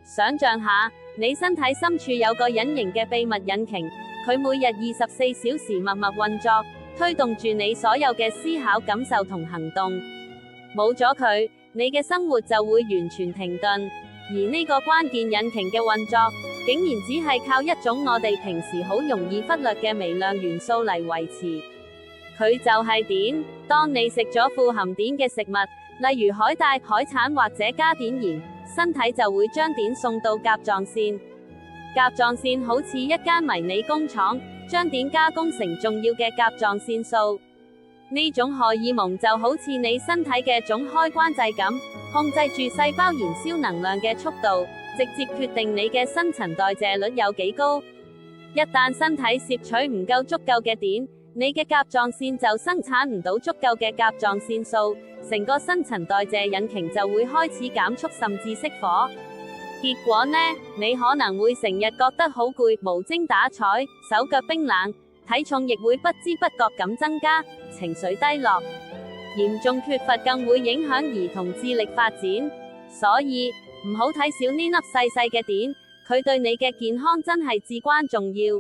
想象下，你身體深處有個隱形嘅秘密引擎，佢每日24小時默默運作，推動住你所有嘅思考、感受同行動。冇咗佢，你嘅生活就會完全停頓。而呢個關鍵引擎嘅運作，竟然只係靠一種我哋平時好容易忽略嘅微量元素嚟維持。佢就係碘。當你食咗富含碘嘅食物，例如海帶、海產或者加碘鹽，身體就會將碘送到甲狀腺。甲狀腺好似一間迷你工廠，將碘加工成重要嘅甲狀腺素。呢種荷爾蒙就好似你身體嘅總開關掣咁，控制住細胞燃燒能量嘅速度，直接決定你嘅新陳代謝率有幾高。一旦身體攝取唔夠足夠嘅碘，你嘅甲狀腺就生產唔到足夠嘅甲狀腺素，成個新陳代謝引擎就會開始減速甚至熄火。結果呢，你可能會成日覺得好攰，無精打采，手腳冰冷，體重亦會不知不覺咁增加，情緒低落。嚴重缺乏更會影響兒童智力發展，所以唔好睇小呢粒細細嘅碘，佢對你嘅健康真係至關重要。